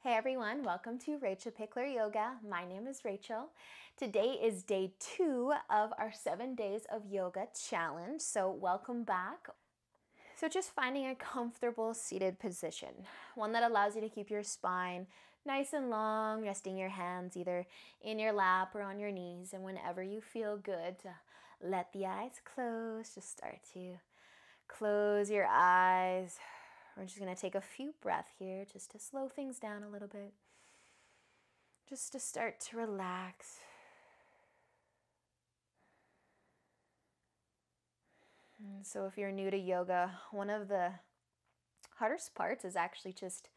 Hey everyone, welcome to Rachelpichleryoga. My name is Rachel. Today is day 2 of our 7 days of yoga challenge, so welcome back. So just finding a comfortable seated position, one that allows you to keep your spine nice and long, resting your hands either in your lap or on your knees, and whenever you feel good, to let the eyes close, just start to close your eyes. We're just going to take a few breaths here just to slow things down a little bit. Just to start to relax. And so if you're new to yoga, one of the hardest parts is actually just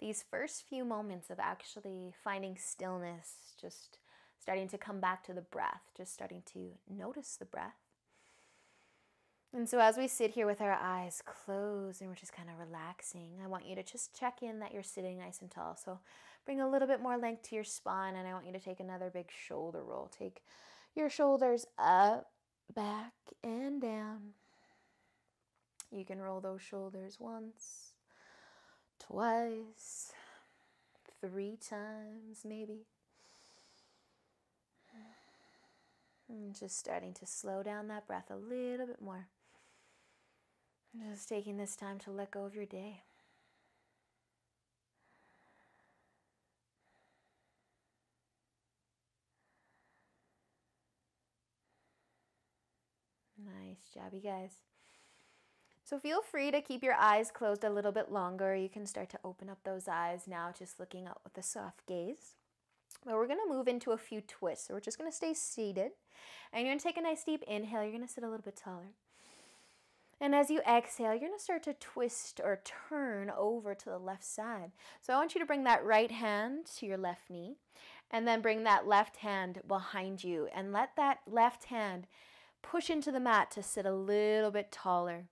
these first few moments of actually finding stillness, just starting to come back to the breath, just starting to notice the breath. And so as we sit here with our eyes closed and we're just kind of relaxing, I want you to just check in that you're sitting nice and tall. So bring a little bit more length to your spine, and I want you to take another big shoulder roll. Take your shoulders up, back, and down. You can roll those shoulders once, twice, 3 times maybe. And just starting to slow down that breath a little bit more. Just taking this time to let go of your day. Nice job, you guys. So feel free to keep your eyes closed a little bit longer. You can start to open up those eyes now, just looking up with a soft gaze. But we're going to move into a few twists. So we're just going to stay seated. And you're going to take a nice deep inhale. You're going to sit a little bit taller. And as you exhale, you're going to start to twist or turn over to the left side. So I want you to bring that right hand to your left knee, and then bring that left hand behind you, and let that left hand push into the mat to sit a little bit taller.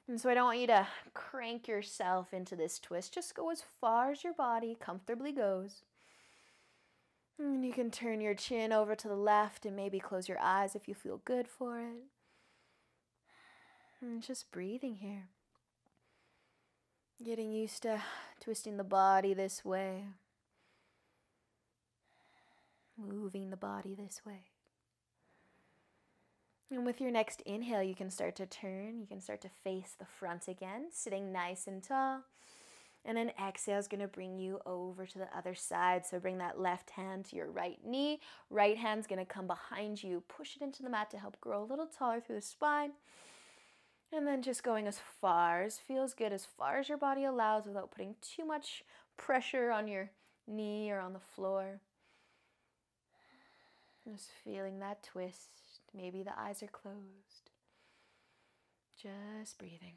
And so I don't want you to crank yourself into this twist. Just go as far as your body comfortably goes. And you can turn your chin over to the left and maybe close your eyes if you feel good for it. And just breathing here. Getting used to twisting the body this way. Moving the body this way. And with your next inhale, you can start to turn. You can start to face the front again, sitting nice and tall. And an exhale is going to bring you over to the other side. So bring that left hand to your right knee. Right hand's going to come behind you. Push it into the mat to help grow a little taller through the spine. And then just going as far as feels good, as far as your body allows, without putting too much pressure on your knee or on the floor. Just feeling that twist. Maybe the eyes are closed. Just breathing.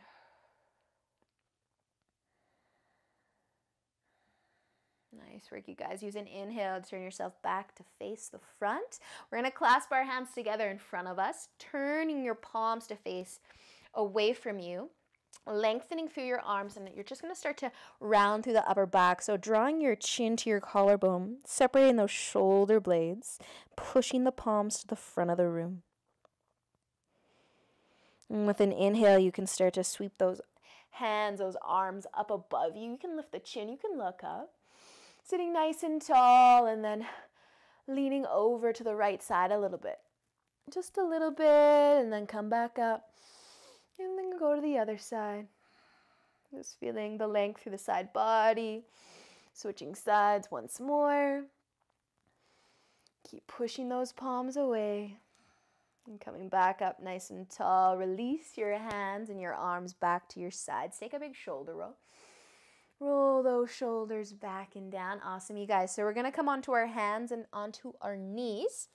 Nice work, you guys. Use an inhale to turn yourself back to face the front. We're going to clasp our hands together in front of us, turning your palms to face away from you, lengthening through your arms, and you're just going to start to round through the upper back. So drawing your chin to your collarbone, separating those shoulder blades, pushing the palms to the front of the room. And with an inhale, you can start to sweep those hands, those arms up above you. You can lift the chin, you can look up. Sitting nice and tall, and then leaning over to the right side a little bit. Just a little bit, and then come back up. And then go to the other side. Just feeling the length through the side body. Switching sides once more. Keep pushing those palms away. And coming back up nice and tall. Release your hands and your arms back to your sides. Take a big shoulder roll. Roll those shoulders back and down. Awesome, you guys. So we're going to come onto our hands and onto our knees.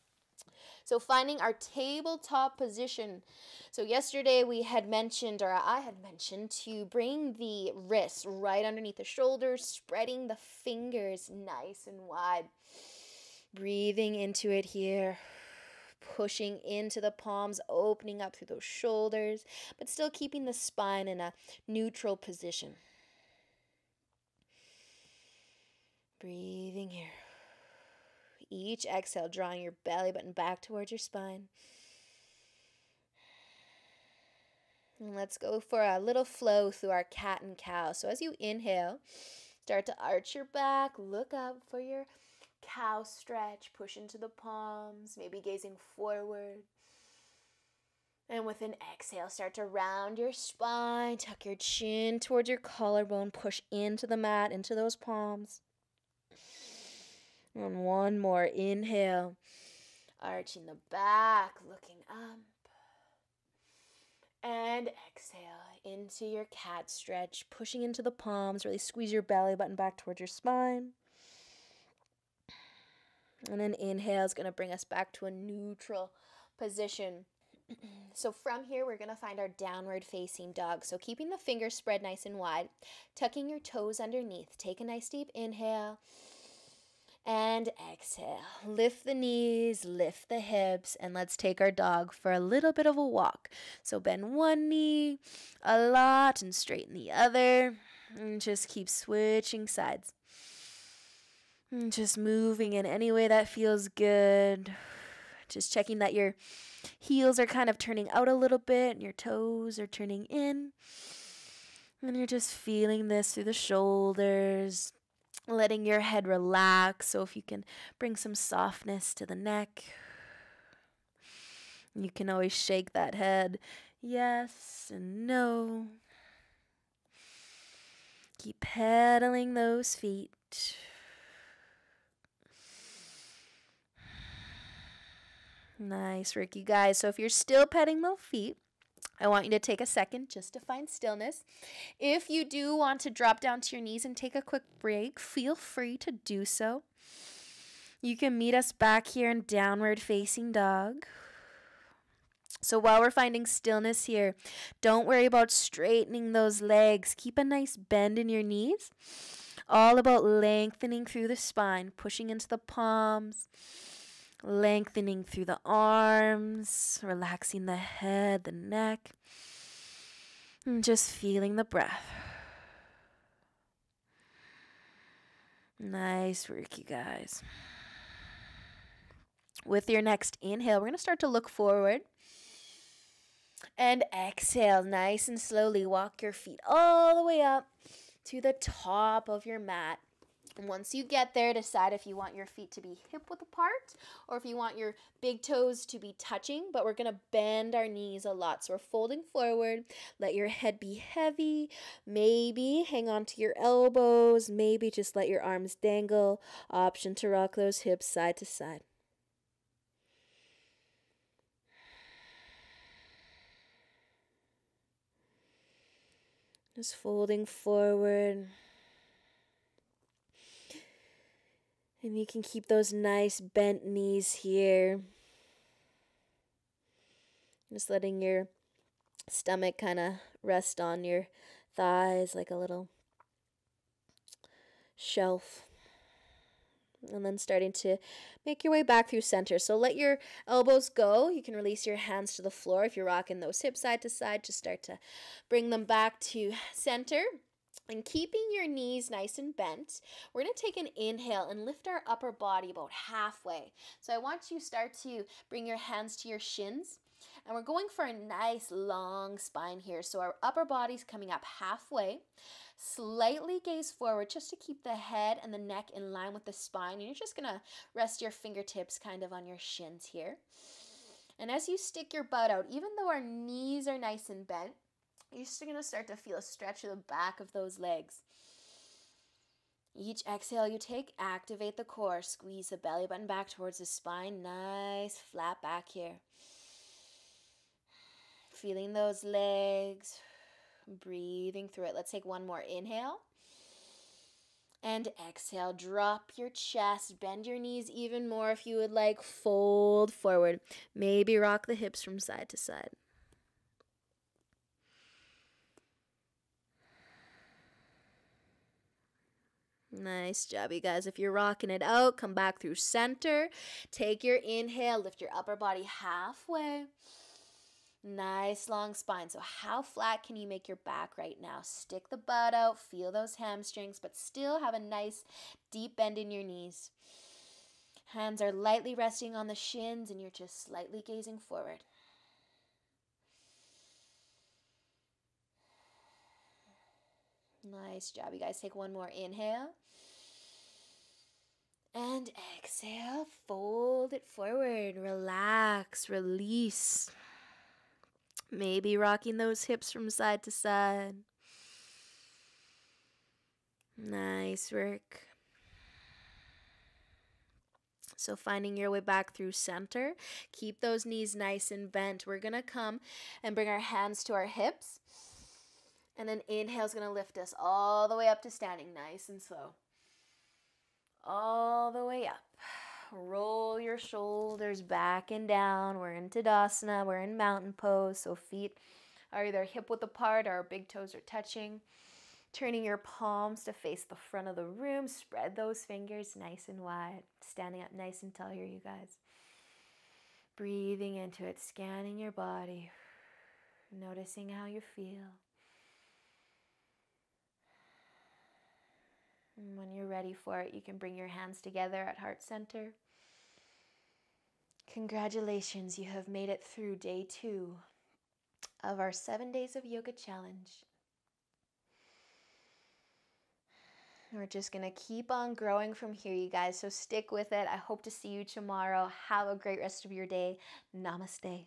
So finding our tabletop position. So yesterday we had mentioned, or I had mentioned, to bring the wrists right underneath the shoulders, spreading the fingers nice and wide. Breathing into it here. Pushing into the palms, opening up through those shoulders, but still keeping the spine in a neutral position. Breathing here. Each exhale, drawing your belly button back towards your spine. And let's go for a little flow through our cat and cow. So as you inhale, Start to arch your back. Look up for your cow stretch. Push into the palms, maybe gazing forward. And with an exhale, start to round your spine. Tuck your chin towards your collarbone. Push into the mat, into those palms. And one more. Inhale. Arching the back, looking up. And exhale into your cat stretch. Pushing into the palms. Really squeeze your belly button back towards your spine. And then inhale is going to bring us back to a neutral position. So from here, we're going to find our downward facing dog. So keeping the fingers spread nice and wide, tucking your toes underneath. Take a nice deep inhale and exhale. Lift the knees, lift the hips, and let's take our dog for a little bit of a walk. So bend one knee a lot and straighten the other. And just keep switching sides. And just moving in any way that feels good. Just checking that your heels are kind of turning out a little bit and your toes are turning in. And you're just feeling this through the shoulders, letting your head relax. So if you can bring some softness to the neck, you can always shake that head. Yes and no. Keep pedaling those feet. Nice work, you guys. So if you're still petting those feet, I want you to take a second just to find stillness. If you do want to drop down to your knees and take a quick break, feel free to do so. You can meet us back here in downward facing dog. So while we're finding stillness here, don't worry about straightening those legs. Keep a nice bend in your knees. All about lengthening through the spine, pushing into the palms. Lengthening through the arms, relaxing the head, the neck, and just feeling the breath. Nice work, you guys. With your next inhale, we're going to start to look forward. And exhale, nice and slowly, walk your feet all the way up to the top of your mat. And once you get there, decide if you want your feet to be hip-width apart or if you want your big toes to be touching, but we're going to bend our knees a lot. So we're folding forward. Let your head be heavy. Maybe hang on to your elbows. Maybe just let your arms dangle. Option to rock those hips side to side. Just folding forward. And you can keep those nice bent knees here. Just letting your stomach kind of rest on your thighs like a little shelf. And then starting to make your way back through center. So let your elbows go. You can release your hands to the floor. If you're rocking those hips side to side, just start to bring them back to center. And keeping your knees nice and bent, we're going to take an inhale and lift our upper body about halfway. So I want you to start to bring your hands to your shins. And we're going for a nice long spine here. So our upper body's coming up halfway. Slightly gaze forward just to keep the head and the neck in line with the spine. And you're just going to rest your fingertips kind of on your shins here. And as you stick your butt out, even though our knees are nice and bent, you're just going to start to feel a stretch of the back of those legs. Each exhale you take, activate the core. Squeeze the belly button back towards the spine. Nice flat back here. Feeling those legs. Breathing through it. Let's take one more inhale. And exhale. Drop your chest. Bend your knees even more if you would like. Fold forward. Maybe rock the hips from side to side. Nice job, you guys. If you're rocking it out, come back through center. Take your inhale, lift your upper body halfway. Nice long spine. So how flat can you make your back right now? Stick the butt out, feel those hamstrings, but still have a nice deep bend in your knees. Hands are lightly resting on the shins and you're just slightly gazing forward. Nice job. You guys take one more inhale. And exhale, fold it forward, relax, release. Maybe rocking those hips from side to side. Nice work. So finding your way back through center. Keep those knees nice and bent. We're going to come and bring our hands to our hips. And then inhale is going to lift us all the way up to standing, nice and slow. All the way up. Roll your shoulders back and down. We're in Tadasana. We're in mountain pose. So feet are either hip width apart or big toes are touching. Turning your palms to face the front of the room. Spread those fingers nice and wide. Standing up nice and tall here, you guys. Breathing into it. Scanning your body. Noticing how you feel. And when you're ready for it, you can bring your hands together at heart center. Congratulations, you have made it through day 2 of our 7 days of yoga challenge. We're just going to keep on growing from here, you guys, so stick with it. I hope to see you tomorrow. Have a great rest of your day. Namaste.